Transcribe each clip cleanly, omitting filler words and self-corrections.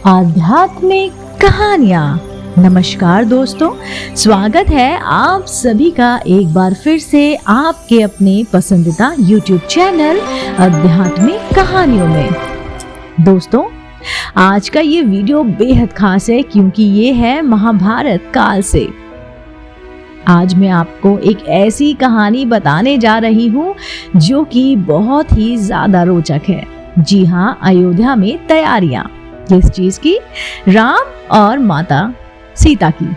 आध्यात्मिक कहानियाँ। नमस्कार दोस्तों, स्वागत है आप सभी का एक बार फिर से आपके अपने पसंदीदा YouTube चैनल आध्यात्मिक कहानियों में। दोस्तों, आज का ये वीडियो बेहद खास है क्योंकि ये है महाभारत काल से। आज मैं आपको एक ऐसी कहानी बताने जा रही हूँ जो कि बहुत ही ज्यादा रोचक है। जी हाँ, अयोध्या में तैयारियां। किस चीज की? राम और माता सीता की।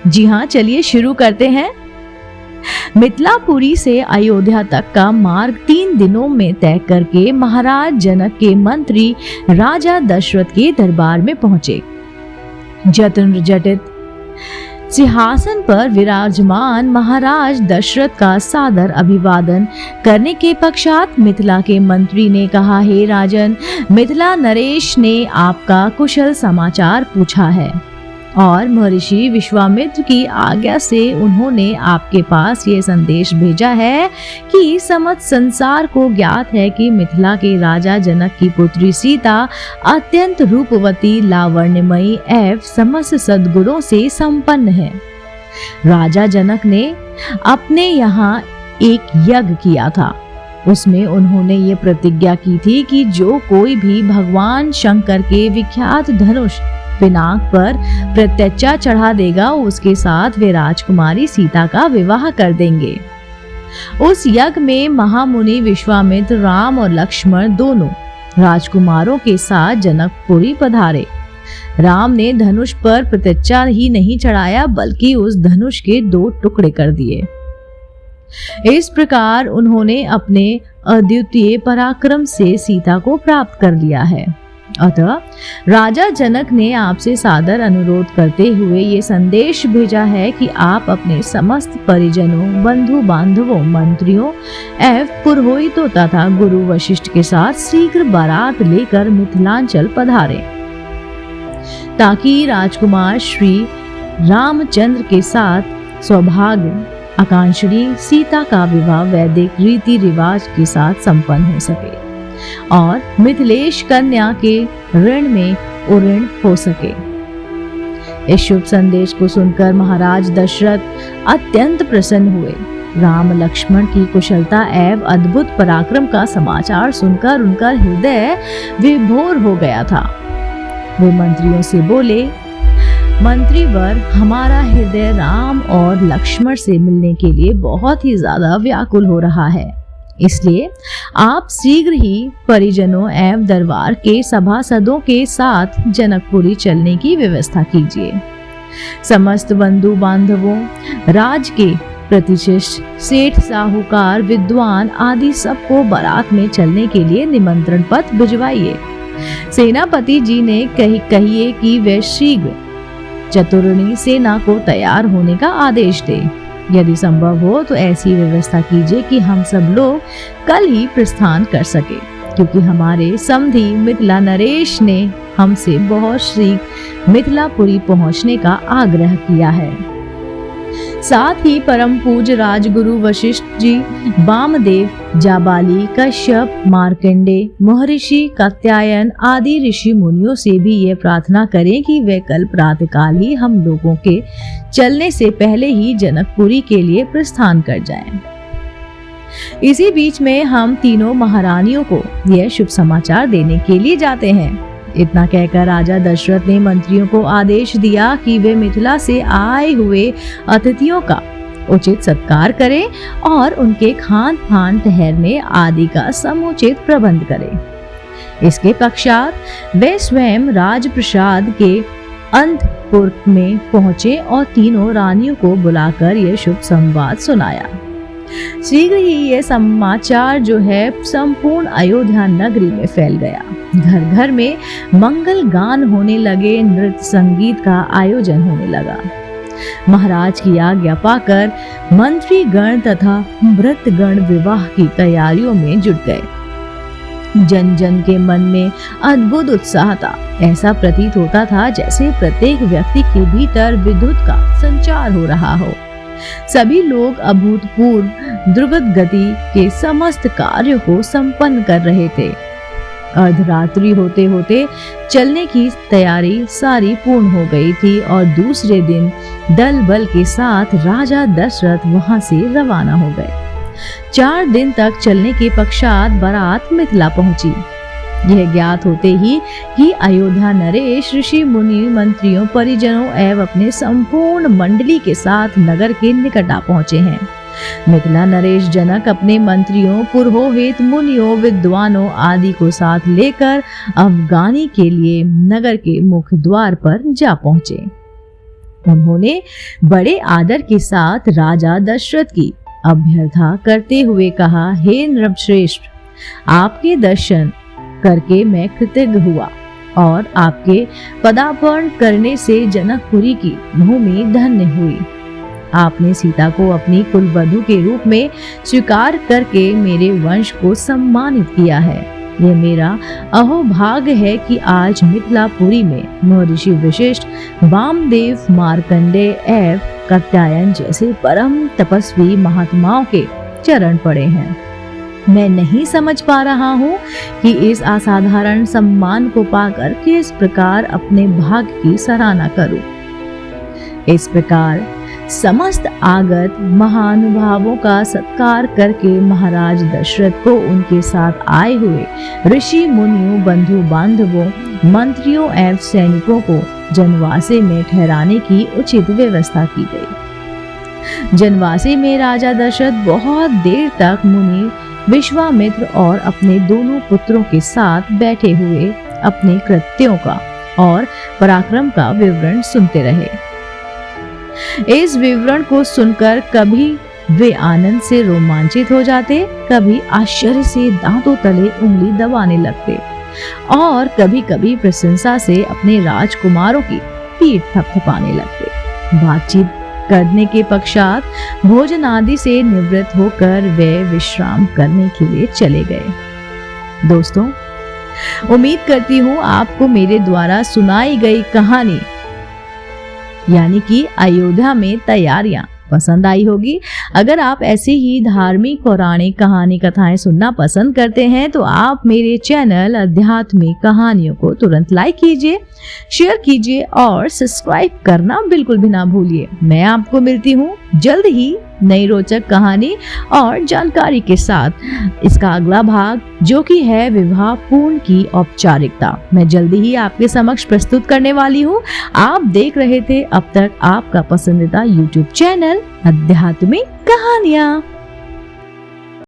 जी हाँ, चलिए शुरू करते हैं। मिथिलापुरी से अयोध्या तक का मार्ग 3 दिनों में तय करके महाराज जनक के मंत्री राजा दशरथ के दरबार में पहुंचे। जतन जटित सिंहासन पर विराजमान महाराज दशरथ का सादर अभिवादन करने के पश्चात मिथिला के मंत्री ने कहा, हे राजन, मिथिला नरेश ने आपका कुशल समाचार पूछा है और महर्षि विश्वामित्र की आज्ञा से उन्होंने आपके पास ये संदेश भेजा है कि समस्त संसार को ज्ञात है कि मिथिला के राजा जनक की पुत्री सीता अत्यंत रूपवती, लावण्यमयी एवं समस्त सद्गुणों से संपन्न है। राजा जनक ने अपने यहाँ एक यज्ञ किया था। उसमें उन्होंने ये प्रतिज्ञा की थी कि जो कोई भी भगवान शंकर के विख्यात धनुष पिनाक पर प्रत्यक्षा चढ़ा देगा, उसके साथ वे राजकुमारी सीता का विवाह कर देंगे। उस यज्ञ में महामुनि विश्वामित्र राम और लक्ष्मण दोनों राजकुमारों के साथ जनकपुरी पधारे। राम ने धनुष पर प्रत्यक्षा ही नहीं चढ़ाया बल्कि उस धनुष के 2 टुकड़े कर दिए। इस प्रकार उन्होंने अपने अद्वितीय पराक्रम से सीता को प्राप्त कर लिया है। अतः राजा जनक ने आपसे सादर अनुरोध करते हुए ये संदेश भेजा है कि आप अपने समस्त परिजनों, बंधु बांधवों, मंत्रियों एवं पुरोहितों तथा गुरु वशिष्ठ के साथ शीघ्र बारात लेकर मिथिलांचल पधारें, ताकि राजकुमार श्री रामचंद्र के साथ सौभाग्य आकांक्षी सीता का विवाह वैदिक रीति रिवाज के साथ संपन्न हो सके और मिथिलेश कन्या के ऋण में उऋण हो सके। इस शुभ संदेश को सुनकर महाराज दशरथ अत्यंत प्रसन्न हुए। राम लक्ष्मण की कुशलता एवं अद्भुत पराक्रम का समाचार सुनकर उनका हृदय विभोर हो गया था। वे मंत्रियों से बोले, मंत्रीवर, हमारा हृदय राम और लक्ष्मण से मिलने के लिए बहुत ही ज्यादा व्याकुल हो रहा है, इसलिए आप शीघ्र ही परिजनों एवं दरबार के सभासदों के साथ जनकपुरी चलने की व्यवस्था कीजिए। समस्त बंधु बांधवों, राज के प्रतिष्ठित सेठ, साहूकार, विद्वान आदि सबको बारात में चलने के लिए निमंत्रण पत्र भिजवाइए। सेनापति जी ने कहिए कि वे शीघ्र चतुरणी सेना को तैयार होने का आदेश दे। यदि संभव हो तो ऐसी व्यवस्था कीजिए कि हम सब लोग कल ही प्रस्थान कर सके, क्योंकि हमारे समधी मिथिला नरेश ने हमसे बहुत शीघ्र मिथिलापुरी पहुंचने का आग्रह किया है। साथ ही परम पूज्य राजगुरु वशिष्ठ जी, वामदेव, जाबाली, कश्यप, मार्कंडे, महर्षि कात्यायन आदि ऋषि मुनियों से भी ये प्रार्थना करें कि वे कल प्रातःकाल ही हम लोगों के चलने से पहले ही जनकपुरी के लिए प्रस्थान कर जाएं। इसी बीच में हम तीनों महारानियों को यह शुभ समाचार देने के लिए जाते हैं। इतना कहकर राजा दशरथ ने मंत्रियों को आदेश दिया कि वे मिथिला से आए हुए अतिथियों का उचित सत्कार करें और उनके खान पान, ठहरने आदि का समुचित प्रबंध करें। इसके पश्चात वे स्वयं राजप्रसाद के अंतपुर में पहुंचे और तीनों रानियों को बुलाकर यह शुभ संवाद सुनाया। शीघ्र ही यह समाचार जो है संपूर्ण अयोध्या नगरी में फैल गया। घर घर में मंगल गान होने लगे, नृत्य संगीत का आयोजन होने लगा। महाराज की आज्ञा पाकर मंत्री गण तथा भृत्यगण विवाह की तैयारियों में जुट गए। जन जन के मन में अद्भुत उत्साह था। ऐसा प्रतीत होता था जैसे प्रत्येक व्यक्ति के भीतर विद्युत का संचार हो रहा हो। सभी लोग अभूतपूर्व द्रुत गति के समस्त कार्यों को संपन्न कर रहे थे। अर्धरात्रि होते होते चलने की तैयारी सारी पूर्ण हो गई थी और दूसरे दिन दल बल के साथ राजा दशरथ वहां से रवाना हो गए। 4 दिन तक चलने के पश्चात बारात मिथिला पहुंची। यह ज्ञात होते ही कि अयोध्या नरेश ऋषि मुनि मंत्रियों परिजनों एवं अपने संपूर्ण मंडली के साथ नगर के निकट आ पहुंचे हैं। मिथिला नरेश जनक अपने मंत्रियों पुरोहित मुनियों विद्वानों आदि को साथ लेकर अफगानी के लिए नगर के मुख्य द्वार पर जा पहुंचे। उन्होंने बड़े आदर के साथ राजा दशरथ की अभ्यर्थना करते हुए कहा, हे नृपश्रेष्ठ, आपके दर्शन करके मैं कृतज्ञ हुआ और आपके पदार्पण करने से जनकपुरी की भूमि धन्य हुई। आपने सीता को अपनी कुलवधू के रूप में स्वीकार करके मेरे वंश को सम्मानित किया है। यह मेरा अहोभाग्य है कि आज मिथिलापुरी में महर्षि वशिष्ठ, वामदेव, मार्कंडेय एवं कात्यायन जैसे परम तपस्वी महात्माओं के चरण पड़े हैं। मैं नहीं समझ पा रहा हूँ कि इस असाधारण सम्मान को पाकर किस प्रकार अपने भाग्य की सराहना करूं। इस प्रकार समस्त आगत महानुभावों का सत्कार करके महाराज दशरथ को उनके साथ आए हुए ऋषि मुनियों बंधु बांधवों मंत्रियों एवं सैनिकों को जनवासे में ठहराने की उचित व्यवस्था की गई। जनवासे में राजा दशरथ बहुत देर तक मुनि विश्वामित्र और अपने दोनों पुत्रों के साथ बैठे हुए अपने कृत्यों का और पराक्रम का विवरण सुनते रहे। इस विवरण को सुनकर कभी वे आनंद से रोमांचित हो जाते, कभी आश्चर्य से दांतों तले उंगली दबाने लगते और कभी कभी प्रशंसा से अपने राजकुमारों की पीठ थपथपाने लगते। बातचीत करने के पश्चात भोजन आदि से निवृत्त होकर वे विश्राम करने के लिए चले गए। दोस्तों, उम्मीद करती हूँ आपको मेरे द्वारा सुनाई गई कहानी यानी कि अयोध्या में तैयारियां पसंद आई होगी। अगर आप ऐसे ही धार्मिक पौराणिक कहानी कथाएं सुनना पसंद करते हैं तो आप मेरे चैनल आध्यात्मिक कहानियों को तुरंत लाइक कीजिए, शेयर कीजिए और सब्सक्राइब करना बिल्कुल भी ना भूलिए। मैं आपको मिलती हूँ जल्द ही नई रोचक कहानी और जानकारी के साथ। इसका अगला भाग जो कि है विवाह पूर्ण की औपचारिकता, मैं जल्दी ही आपके समक्ष प्रस्तुत करने वाली हूँ। आप देख रहे थे अब तक आपका पसंदीदा YouTube चैनल आध्यात्मिक कहानियाँ।